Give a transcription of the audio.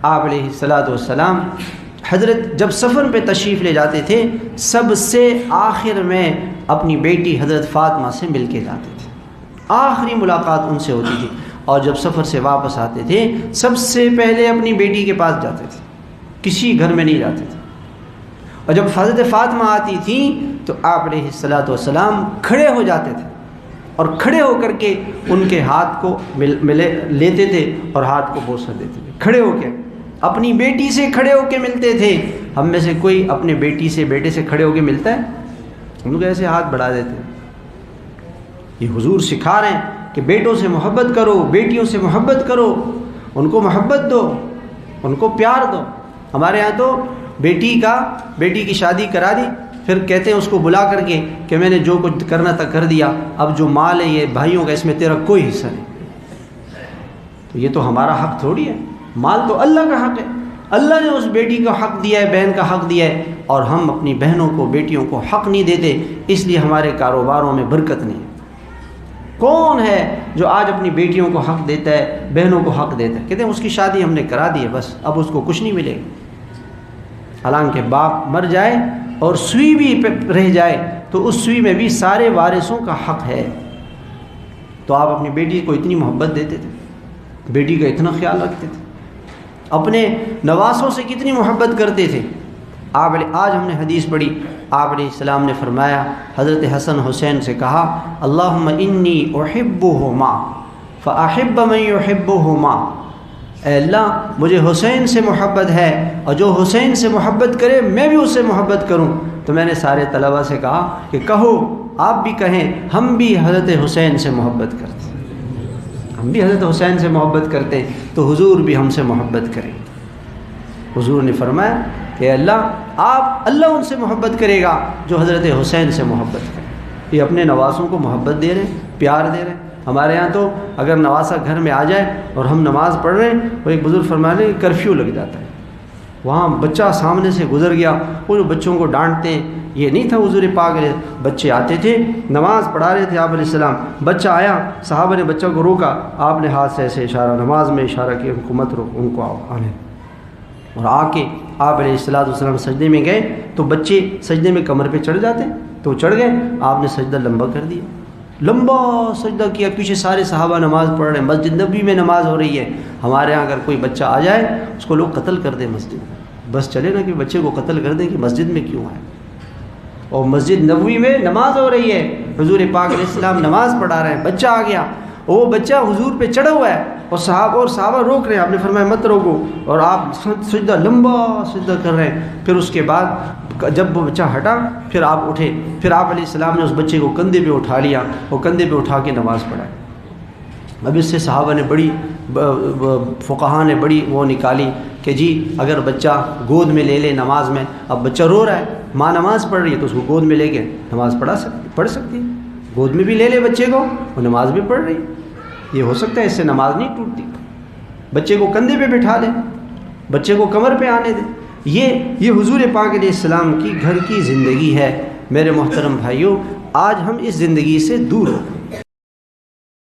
آپ علیہ الصلوۃ والسلام حضرت جب سفر پہ تشریف لے جاتے تھے سب سے آخر میں اپنی بیٹی حضرت فاطمہ سے مل کے جاتے تھے، آخری ملاقات ان سے ہوتی تھی، اور جب سفر سے واپس آتے تھے سب سے پہلے اپنی بیٹی کے پاس جاتے تھے، کسی گھر میں نہیں جاتے تھے۔ اور جب حضرت فاطمہ آتی تھیں تو آپ علیہ الصلوۃ والسلام کھڑے ہو جاتے تھے اور کھڑے ہو کر کے ان کے ہاتھ کو لیتے تھے اور ہاتھ کو بوسہ دیتے تھے، کھڑے ہو کے اپنی بیٹی سے کھڑے ہو کے ملتے تھے۔ ہم میں سے کوئی اپنے بیٹی سے بیٹے سے کھڑے ہو کے ملتا ہے؟ ہم لوگ ایسے ہاتھ بڑھا دیتے ہیں۔ یہ حضور سکھا رہے ہیں کہ بیٹوں سے محبت کرو، بیٹیوں سے محبت کرو، ان کو محبت دو، ان کو پیار دو۔ ہمارے یہاں تو بیٹی کی شادی کرا دی، پھر کہتے ہیں اس کو بلا کر کے کہ میں نے جو کچھ کرنا تھا کر دیا، اب جو مال ہے یہ بھائیوں کا، اس میں تیرا کوئی حصہ نہیں۔ تو یہ تو ہمارا حق تھوڑی ہے، مال تو اللہ کا حق ہے، اللہ نے اس بیٹی کا حق دیا ہے، بہن کا حق دیا ہے، اور ہم اپنی بہنوں کو بیٹیوں کو حق نہیں دیتے، اس لیے ہمارے کاروباروں میں برکت نہیں ہے۔ کون ہے جو آج اپنی بیٹیوں کو حق دیتا ہے، بہنوں کو حق دیتا ہے؟ کہتے ہیں اس کی شادی ہم نے کرا دی ہے، بس اب اس کو کچھ نہیں ملے گا۔ حالانکہ باپ مر جائے اور سوئی بھی رہ جائے تو اس سوئی میں بھی سارے وارثوں کا حق ہے۔ تو آپ اپنی بیٹی کو اتنی محبت دیتے تھے، بیٹی کا اتنا خیال رکھتے تھے، اپنے نواسوں سے کتنی محبت کرتے تھے۔ آج ہم نے حدیث پڑھی، آپ علیہ السلام نے فرمایا، حضرت حسن حسین سے کہا، اللہم انی احبہما فاحب من یحبہما، اے اللہ مجھے حسین سے محبت ہے اور جو حسین سے محبت کرے میں بھی اس سے محبت کروں۔ تو میں نے سارے طلبہ سے کہا کہ کہو، آپ بھی کہیں، ہم بھی حضرت حسین سے محبت کرتے ہیں، ہم بھی حضرت حسین سے محبت کرتے ہیں، تو حضور بھی ہم سے محبت کریں۔ حضور نے فرمایا کہ اللہ ان سے محبت کرے گا جو حضرت حسین سے محبت کرے۔ یہ اپنے نواسوں کو محبت دے رہے ہیں، پیار دے رہے ہیں۔ ہمارے ہاں تو اگر نواسا گھر میں آ جائے اور ہم نماز پڑھ رہے ہیں، وہ ایک بزرگ فرما رہے ہیں کرفیو لگ جاتا ہے، وہاں بچہ سامنے سے گزر گیا، وہ جو بچوں کو ڈانٹتے ہیں، یہ نہیں تھا حضور پاک علیہ، بچے آتے تھے نماز پڑھا رہے تھے آپ علیہ السلام، بچہ آیا، صحابہ نے بچہ کو روکا، آپ نے ہاتھ سے ایسے اشارہ، نماز میں اشارہ کیا، ان کو مت روک، ان کو آنے، اور آ کے آپ علیہ السلام سجدے میں گئے تو بچے سجدے میں کمر پہ چڑھ جاتے ہیں، تو چڑھ گئے، آپ نے سجدہ لمبا کر دیا، لمبا سجدہ کیا، پیچھے سارے صحابہ نماز پڑھ رہے ہیں، مسجد نبوی میں نماز ہو رہی ہے۔ ہمارے ہاں اگر کوئی بچہ آ جائے اس کو لوگ قتل کر دیں مسجد میں، بس چلے نا کہ بچے کو قتل کر دیں کہ مسجد میں کیوں آئے، اور مسجد نبوی میں نماز ہو رہی ہے، حضور پاک علیہ السلام نماز پڑھا رہے ہیں، بچہ آ گیا، وہ بچہ حضور پہ چڑھا ہوا ہے اور صحابہ روک رہے ہیں، آپ نے فرمایا مت روکو، اور آپ سجدہ لمبا سجدہ کر رہے ہیں۔ پھر اس کے بعد جب وہ بچہ ہٹا پھر آپ اٹھے، پھر آپ علیہ السلام نے اس بچے کو کندھے پہ اٹھا لیا اور کندھے پہ اٹھا کے نماز پڑھائی۔ اب اس سے صحابہ نے فقہا نے بڑی وہ نکالی کہ جی اگر بچہ گود میں لے لے نماز میں، اب بچہ رو رہا ہے، ماں نماز پڑھ رہی ہے تو اس کو گود میں لے کے نماز پڑھ سکتی ہے، گود میں بھی لے لے بچے کو، وہ نماز بھی پڑھ رہی ہے، یہ ہو سکتا ہے، اس سے نماز نہیں ٹوٹتی۔ بچے کو کندھے پہ بٹھا لیں، بچے کو کمر پہ آنے دیں، یہ حضور پاک علیہ السلام کی گھر کی زندگی ہے۔ میرے محترم بھائیوں، آج ہم اس زندگی سے دور ہو گئے،